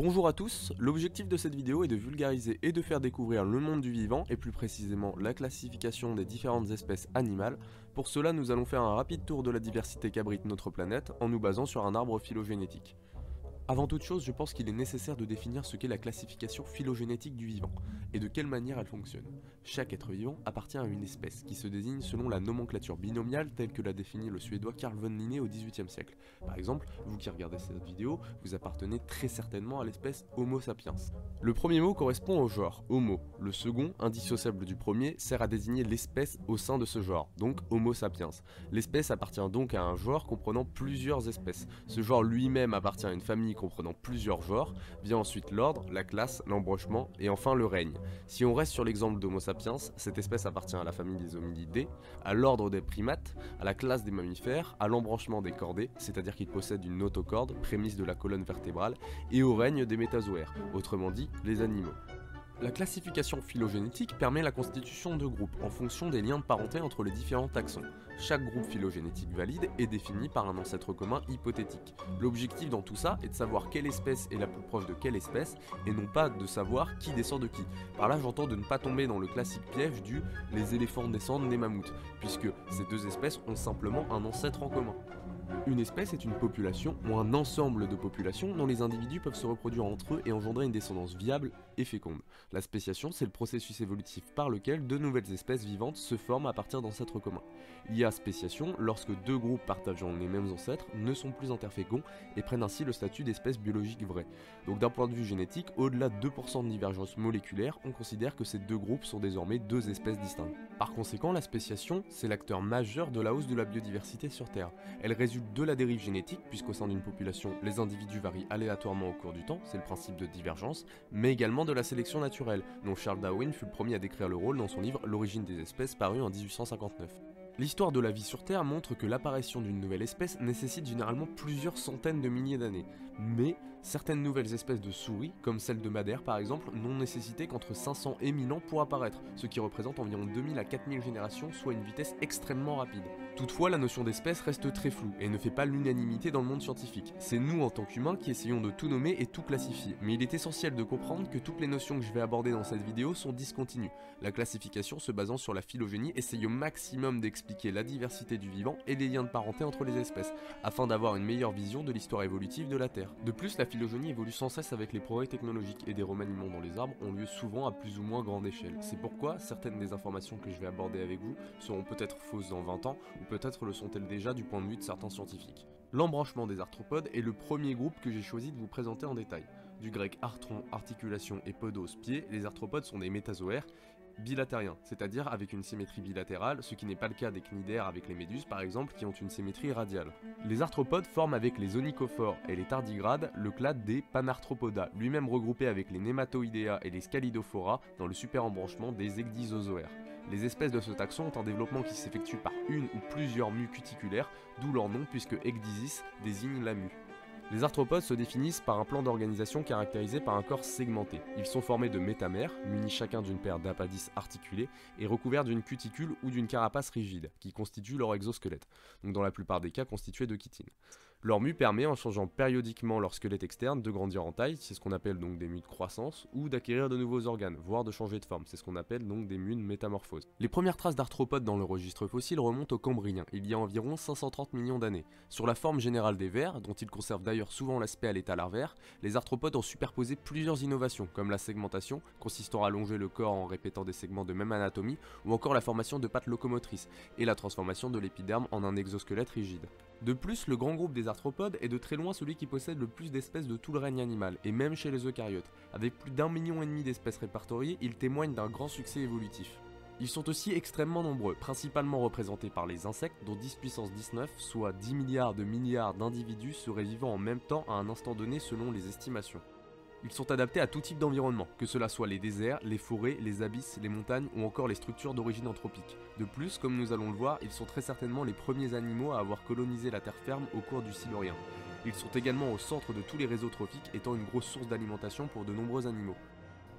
Bonjour à tous, l'objectif de cette vidéo est de vulgariser et de faire découvrir le monde du vivant et plus précisément la classification des différentes espèces animales. Pour cela nous allons faire un rapide tour de la diversité qu'abrite notre planète en nous basant sur un arbre phylogénétique. Avant toute chose, je pense qu'il est nécessaire de définir ce qu'est la classification phylogénétique du vivant, et de quelle manière elle fonctionne. Chaque être vivant appartient à une espèce, qui se désigne selon la nomenclature binomiale telle que l'a définie le suédois Carl von Linné au XVIIIe siècle. Par exemple, vous qui regardez cette vidéo, vous appartenez très certainement à l'espèce Homo sapiens. Le premier mot correspond au genre, Homo. Le second, indissociable du premier, sert à désigner l'espèce au sein de ce genre, donc Homo sapiens. L'espèce appartient donc à un genre comprenant plusieurs espèces. Ce genre lui-même appartient à une famille comprenant plusieurs genres, vient ensuite l'ordre, la classe, l'embranchement et enfin le règne. Si on reste sur l'exemple d'Homo sapiens, cette espèce appartient à la famille des hominidés, à l'ordre des primates, à la classe des mammifères, à l'embranchement des chordés, c'est-à-dire qu'ils possèdent une notochorde, prémisse de la colonne vertébrale, et au règne des métazoaires, autrement dit les animaux. La classification phylogénétique permet la constitution de groupes en fonction des liens de parenté entre les différents taxons. Chaque groupe phylogénétique valide est défini par un ancêtre commun hypothétique. L'objectif dans tout ça est de savoir quelle espèce est la plus proche de quelle espèce et non pas de savoir qui descend de qui. Par là j'entends de ne pas tomber dans le classique piège du « les éléphants descendent des mammouths » puisque ces deux espèces ont simplement un ancêtre en commun. Une espèce est une population ou un ensemble de populations dont les individus peuvent se reproduire entre eux et engendrer une descendance viable et féconde. La spéciation, c'est le processus évolutif par lequel de nouvelles espèces vivantes se forment à partir d'ancêtres communs. Il y a spéciation lorsque deux groupes partageant les mêmes ancêtres ne sont plus interféconds et prennent ainsi le statut d'espèce biologique vraie. Donc d'un point de vue génétique, au-delà de 2% de divergence moléculaire, on considère que ces deux groupes sont désormais deux espèces distinctes. Par conséquent, la spéciation, c'est l'acteur majeur de la hausse de la biodiversité sur Terre. Elle résulte de la dérive génétique, puisqu'au sein d'une population, les individus varient aléatoirement au cours du temps, c'est le principe de divergence, mais également de la sélection naturelle, dont Charles Darwin fut le premier à décrire le rôle dans son livre L'origine des espèces paru en 1859. L'histoire de la vie sur Terre montre que l'apparition d'une nouvelle espèce nécessite généralement plusieurs centaines de milliers d'années, mais certaines nouvelles espèces de souris, comme celle de Madère par exemple, n'ont nécessité qu'entre 500 et 1000 ans pour apparaître, ce qui représente environ 2000 à 4000 générations, soit une vitesse extrêmement rapide. Toutefois, la notion d'espèce reste très floue et ne fait pas l'unanimité dans le monde scientifique. C'est nous en tant qu'humains qui essayons de tout nommer et tout classifier, mais il est essentiel de comprendre que toutes les notions que je vais aborder dans cette vidéo sont discontinues. La classification se basant sur la phylogénie essaye au maximum d'expliquer la diversité du vivant et les liens de parenté entre les espèces, afin d'avoir une meilleure vision de l'histoire évolutive de la Terre. De plus, la phylogénie évolue sans cesse avec les progrès technologiques et des remaniements dans les arbres ont lieu souvent à plus ou moins grande échelle. C'est pourquoi certaines des informations que je vais aborder avec vous seront peut-être fausses dans 20 ans, ou peut-être le sont-elles déjà du point de vue de certains scientifiques. L'embranchement des arthropodes est le premier groupe que j'ai choisi de vous présenter en détail. Du grec arthron, articulation et podos, pied, les arthropodes sont des métazoaires bilatériens, c'est-à-dire avec une symétrie bilatérale, ce qui n'est pas le cas des cnidaires avec les méduses par exemple qui ont une symétrie radiale. Les arthropodes forment avec les onychophores et les tardigrades le clade des Panarthropoda, lui-même regroupé avec les Nematoidea et les Scalidophora dans le superembranchement des Ecdysozoaires. Les espèces de ce taxon ont un développement qui s'effectue par une ou plusieurs mues cuticulaires, d'où leur nom puisque ecdysis désigne la mue. Les arthropodes se définissent par un plan d'organisation caractérisé par un corps segmenté. Ils sont formés de métamères, munis chacun d'une paire d'appendices articulés et recouverts d'une cuticule ou d'une carapace rigide, qui constitue leur exosquelette, donc dans la plupart des cas constitué de chitine. Leur mue permet, en changeant périodiquement leur squelette externe, de grandir en taille, c'est ce qu'on appelle donc des mues de croissance, ou d'acquérir de nouveaux organes, voire de changer de forme, c'est ce qu'on appelle donc des mues de métamorphose. Les premières traces d'arthropodes dans le registre fossile remontent au Cambrien, il y a environ 530 millions d'années. Sur la forme générale des vers, dont ils conservent d'ailleurs souvent l'aspect à l'état larvaire, les arthropodes ont superposé plusieurs innovations, comme la segmentation, consistant à allonger le corps en répétant des segments de même anatomie, ou encore la formation de pattes locomotrices, et la transformation de l'épiderme en un exosquelette rigide. De plus, le grand groupe des arthropodes est de très loin celui qui possède le plus d'espèces de tout le règne animal, et même chez les eucaryotes. Avec plus d'1,5 million d'espèces répertoriées, il témoigne d'un grand succès évolutif. Ils sont aussi extrêmement nombreux, principalement représentés par les insectes, dont 10 puissance 19, soit 10 milliards d'individus seraient vivants en même temps à un instant donné selon les estimations. Ils sont adaptés à tout type d'environnement, que cela soit les déserts, les forêts, les abysses, les montagnes ou encore les structures d'origine anthropique. De plus, comme nous allons le voir, ils sont très certainement les premiers animaux à avoir colonisé la terre ferme au cours du Silurien. Ils sont également au centre de tous les réseaux trophiques, étant une grosse source d'alimentation pour de nombreux animaux.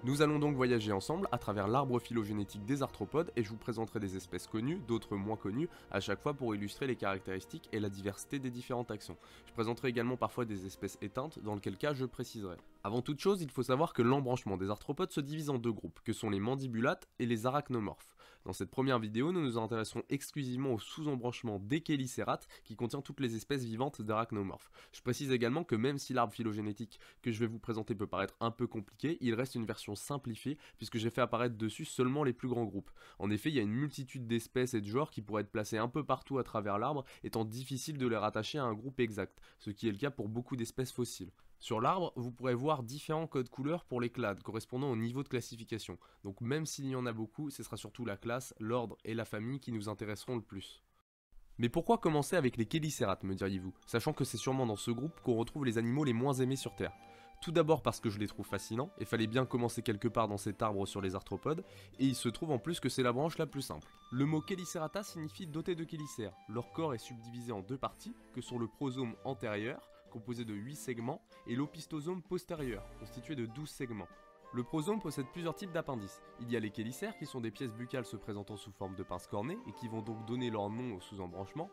Nous allons donc voyager ensemble à travers l'arbre phylogénétique des arthropodes et je vous présenterai des espèces connues, d'autres moins connues, à chaque fois pour illustrer les caractéristiques et la diversité des différents taxons. Je présenterai également parfois des espèces éteintes, dans lequel cas je préciserai. Avant toute chose, il faut savoir que l'embranchement des arthropodes se divise en deux groupes, que sont les mandibulates et les arachnomorphes. Dans cette première vidéo, nous nous intéresserons exclusivement au sous-embranchement des chélicérates qui contient toutes les espèces vivantes d'arachnomorphes. Je précise également que même si l'arbre phylogénétique que je vais vous présenter peut paraître un peu compliqué, il reste une version simplifiée puisque j'ai fait apparaître dessus seulement les plus grands groupes. En effet, il y a une multitude d'espèces et de genres qui pourraient être placés un peu partout à travers l'arbre, étant difficile de les rattacher à un groupe exact, ce qui est le cas pour beaucoup d'espèces fossiles. Sur l'arbre, vous pourrez voir différents codes couleurs pour les clades correspondant au niveau de classification. Donc même s'il y en a beaucoup, ce sera surtout la classe, l'ordre et la famille qui nous intéresseront le plus. Mais pourquoi commencer avec les chélicérates, me diriez-vous, sachant que c'est sûrement dans ce groupe qu'on retrouve les animaux les moins aimés sur Terre. Tout d'abord parce que je les trouve fascinants, et fallait bien commencer quelque part dans cet arbre sur les arthropodes, et il se trouve en plus que c'est la branche la plus simple. Le mot chélicerata signifie doté de chélicères. Leur corps est subdivisé en deux parties, que sont le prosome antérieur, composé de 8 segments, et l'opistosome postérieur, constitué de 12 segments. Le prosome possède plusieurs types d'appendices. Il y a les chélicères, qui sont des pièces buccales se présentant sous forme de pinces cornées, et qui vont donc donner leur nom au sous-embranchement.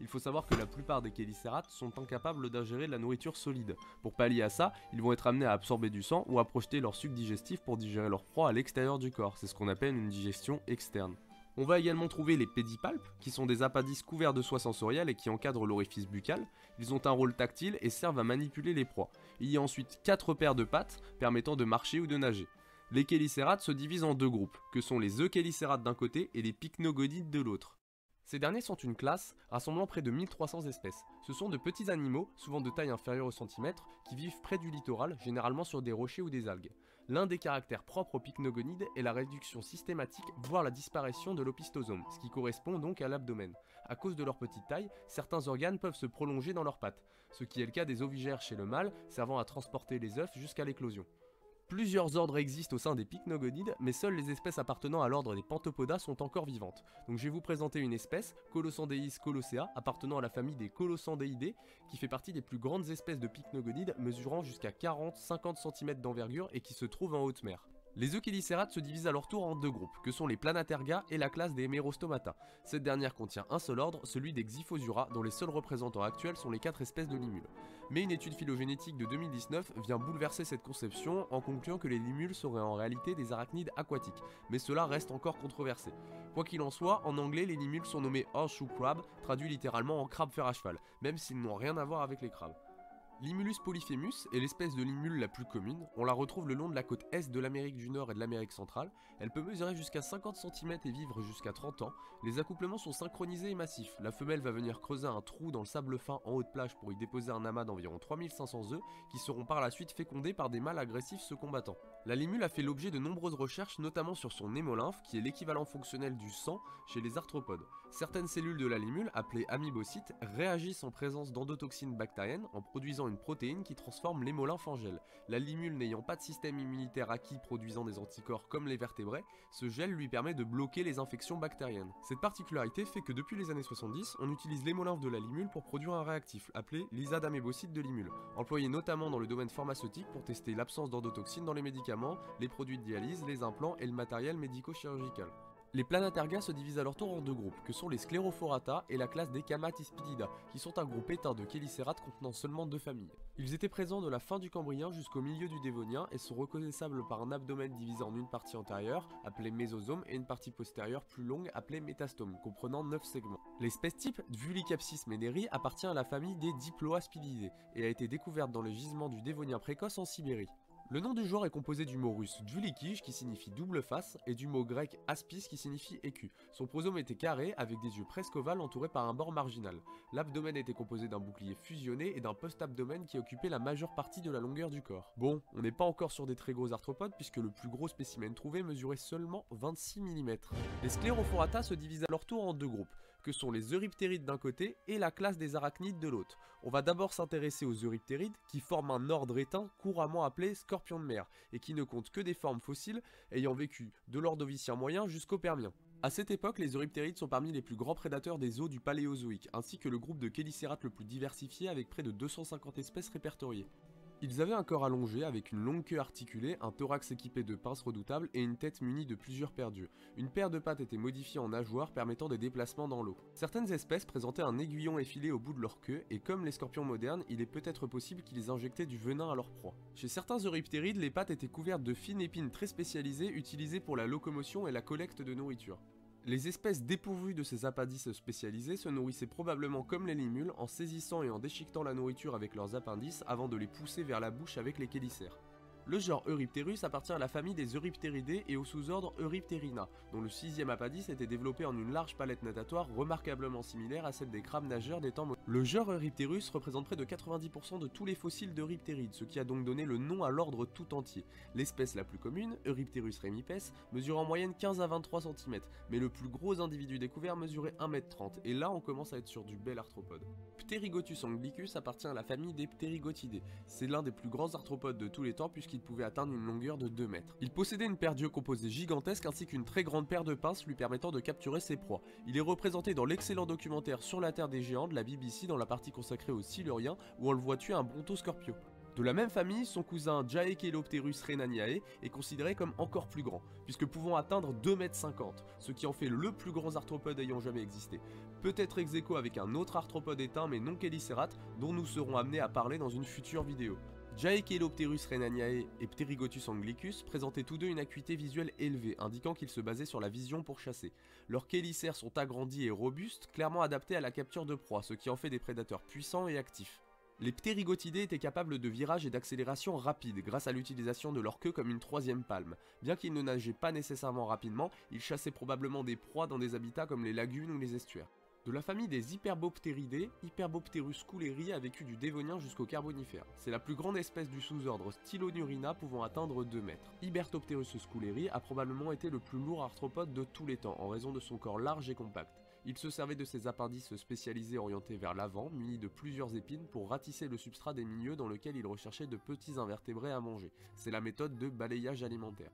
Il faut savoir que la plupart des chélicérates sont incapables d'ingérer de la nourriture solide. Pour pallier à ça, ils vont être amenés à absorber du sang ou à projeter leur suc digestif pour digérer leur proie à l'extérieur du corps. C'est ce qu'on appelle une digestion externe. On va également trouver les pédipalpes, qui sont des appendices couverts de soie sensorielle et qui encadrent l'orifice buccal. Ils ont un rôle tactile et servent à manipuler les proies. Il y a ensuite 4 paires de pattes permettant de marcher ou de nager. Les chélicérates se divisent en deux groupes, que sont les euchélicérates d'un côté et les pycnogonides de l'autre. Ces derniers sont une classe rassemblant près de 1300 espèces. Ce sont de petits animaux, souvent de taille inférieure au centimètre, qui vivent près du littoral, généralement sur des rochers ou des algues. L'un des caractères propres aux pycnogonides est la réduction systématique, voire la disparition de l'opistosome, ce qui correspond donc à l'abdomen. À cause de leur petite taille, certains organes peuvent se prolonger dans leurs pattes, ce qui est le cas des ovigères chez le mâle, servant à transporter les œufs jusqu'à l'éclosion. Plusieurs ordres existent au sein des pycnogonides, mais seules les espèces appartenant à l'ordre des Panthopoda sont encore vivantes. Donc je vais vous présenter une espèce, Colossendeis colosea, appartenant à la famille des Colossendeidae, qui fait partie des plus grandes espèces de pycnogonides, mesurant jusqu'à 40-50 cm d'envergure et qui se trouve en haute mer. Les euchélicérates se divisent à leur tour en deux groupes, que sont les Planaterga et la classe des Hemerostomata. Cette dernière contient un seul ordre, celui des Xyphosura, dont les seuls représentants actuels sont les 4 espèces de limules. Mais une étude phylogénétique de 2019 vient bouleverser cette conception en concluant que les limules seraient en réalité des arachnides aquatiques, mais cela reste encore controversé. Quoi qu'il en soit, en anglais les limules sont nommés horseshoe crab, traduit littéralement en crabe fer à cheval, même s'ils n'ont rien à voir avec les crabes. Limulus polyphemus est l'espèce de limule la plus commune, on la retrouve le long de la côte est de l'Amérique du Nord et de l'Amérique centrale, elle peut mesurer jusqu'à 50 cm et vivre jusqu'à 30 ans, les accouplements sont synchronisés et massifs, la femelle va venir creuser un trou dans le sable fin en haut de plage pour y déposer un amas d'environ 3500 œufs, qui seront par la suite fécondés par des mâles agressifs se combattant. La limule a fait l'objet de nombreuses recherches, notamment sur son hémolymphe, qui est l'équivalent fonctionnel du sang chez les arthropodes. Certaines cellules de la limule, appelées amybocytes, réagissent en présence d'endotoxines bactériennes en produisant une protéine qui transforme l'hémolymphe en gel. La limule n'ayant pas de système immunitaire acquis produisant des anticorps comme les vertébrés, ce gel lui permet de bloquer les infections bactériennes. Cette particularité fait que depuis les années 70, on utilise l'hémolymphe de la limule pour produire un réactif, appelé l'isade amybocyte de limule, employé notamment dans le domaine pharmaceutique pour tester l'absence d'endotoxines dans les médicaments, les produits de dialyse, les implants et le matériel médico-chirurgical. Les Planaterga se divisent à leur tour en deux groupes, que sont les Sclerophorata et la classe des Camatispidida, qui sont un groupe éteint de chélicérates contenant seulement 2 familles. Ils étaient présents de la fin du Cambrien jusqu'au milieu du Dévonien et sont reconnaissables par un abdomen divisé en une partie antérieure, appelée mésosome, et une partie postérieure plus longue, appelée métastome, comprenant 9 segments. L'espèce type, Dvulicapsis meneri, appartient à la famille des Diploaspididae et a été découverte dans les gisements du Dévonien précoce en Sibérie. Le nom du genre est composé du mot russe dvulikij qui signifie double face et du mot grec aspis qui signifie écu. Son prosome était carré avec des yeux presque ovales entourés par un bord marginal. L'abdomen était composé d'un bouclier fusionné et d'un post-abdomen qui occupait la majeure partie de la longueur du corps. Bon, on n'est pas encore sur des très gros arthropodes puisque le plus gros spécimen trouvé mesurait seulement 26 mm. Les Sclerophorata se divisent à leur tour en deux groupes, que sont les Euryptérides d'un côté et la classe des arachnides de l'autre. On va d'abord s'intéresser aux Euryptérides qui forment un ordre éteint couramment appelé scorpion de mer et qui ne comptent que des formes fossiles ayant vécu de l'Ordovicien moyen jusqu'au Permien. A cette époque, les Euryptérides sont parmi les plus grands prédateurs des eaux du Paléozoïque, ainsi que le groupe de chélicérates le plus diversifié avec près de 250 espèces répertoriées. Ils avaient un corps allongé avec une longue queue articulée, un thorax équipé de pinces redoutables et une tête munie de plusieurs paires d'yeux. Une paire de pattes était modifiée en nageoires permettant des déplacements dans l'eau. Certaines espèces présentaient un aiguillon effilé au bout de leur queue et comme les scorpions modernes, il est peut-être possible qu'ils injectaient du venin à leur proie. Chez certains euryptérides, les pattes étaient couvertes de fines épines très spécialisées utilisées pour la locomotion et la collecte de nourriture. Les espèces dépourvues de ces appendices spécialisés se nourrissaient probablement comme les limules en saisissant et en déchiquetant la nourriture avec leurs appendices avant de les pousser vers la bouche avec les chélicères. Le genre Eurypterus appartient à la famille des Eurypteridae et au sous-ordre Eurypterina, dont le sixième appendice était développé en une large palette natatoire remarquablement similaire à celle des crabes nageurs des temps modernes. Le genre Eurypterus représente près de 90% de tous les fossiles d'Eurypterides, ce qui a donc donné le nom à l'ordre tout entier. L'espèce la plus commune, Eurypterus remipes, mesure en moyenne 15 à 23 cm, mais le plus gros individu découvert mesurait 1,30 m, et là on commence à être sur du bel arthropode. Pterigotus anglicus appartient à la famille des Pterigotidae. C'est l'un des plus grands arthropodes de tous les temps puisqu'il pouvait atteindre une longueur de 2 mètres. Il possédait une paire d'yeux composés gigantesques ainsi qu'une très grande paire de pinces lui permettant de capturer ses proies. Il est représenté dans l'excellent documentaire Sur la Terre des Géants de la BBC dans la partie consacrée aux Siluriens où on le voit tuer un brontoscorpio. De la même famille, son cousin Jaekelopterus rhenaniae est considéré comme encore plus grand, puisque pouvant atteindre 2,50 m, ce qui en fait le plus grand arthropode ayant jamais existé. Peut-être ex aequo avec un autre arthropode éteint mais non chélicérate, dont nous serons amenés à parler dans une future vidéo. Jaekelopterus rhenaniae et Pterigotus anglicus présentaient tous deux une acuité visuelle élevée, indiquant qu'ils se basaient sur la vision pour chasser. Leurs chélicères sont agrandis et robustes, clairement adaptés à la capture de proies, ce qui en fait des prédateurs puissants et actifs. Les Pterigotidae étaient capables de virages et d'accélération rapides grâce à l'utilisation de leur queue comme une troisième palme. Bien qu'ils ne nageaient pas nécessairement rapidement, ils chassaient probablement des proies dans des habitats comme les lagunes ou les estuaires. De la famille des Hyperbopteridae, Hyperbopterus couleri a vécu du Dévonien jusqu'au Carbonifère. C'est la plus grande espèce du sous-ordre Stylonurina pouvant atteindre 2 mètres. Hybertopterus couleri a probablement été le plus lourd arthropode de tous les temps en raison de son corps large et compact. Il se servait de ses appendices spécialisés orientés vers l'avant, munis de plusieurs épines pour ratisser le substrat des milieux dans lequel il recherchait de petits invertébrés à manger. C'est la méthode de balayage alimentaire.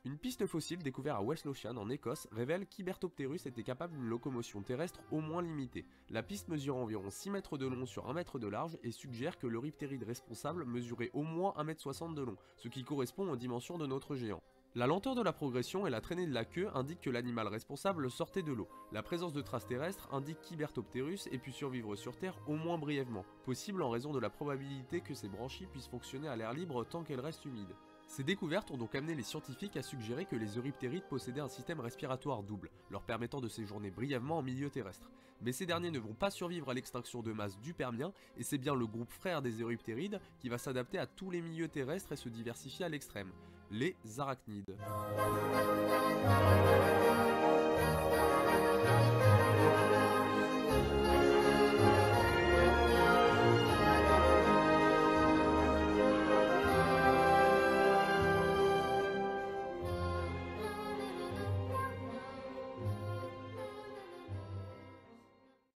Une piste fossile découverte à West Lothian en Écosse révèle qu'Hybertopterus était capable d'une locomotion terrestre au moins limitée. La piste mesure environ 6 mètres de long sur 1 mètre de large et suggère que l'Euryptéride responsable mesurait au moins 1,60 m de long, ce qui correspond aux dimensions de notre géant. La lenteur de la progression et la traînée de la queue indiquent que l'animal responsable sortait de l'eau. La présence de traces terrestres indique qu'Hybertopterus ait pu survivre sur Terre au moins brièvement, possible en raison de la probabilité que ses branchies puissent fonctionner à l'air libre tant qu'elles restent humides. Ces découvertes ont donc amené les scientifiques à suggérer que les Euryptérides possédaient un système respiratoire double, leur permettant de séjourner brièvement en milieu terrestre. Mais ces derniers ne vont pas survivre à l'extinction de masse du Permien, et c'est bien le groupe frère des Euryptérides qui va s'adapter à tous les milieux terrestres et se diversifier à l'extrême, les arachnides.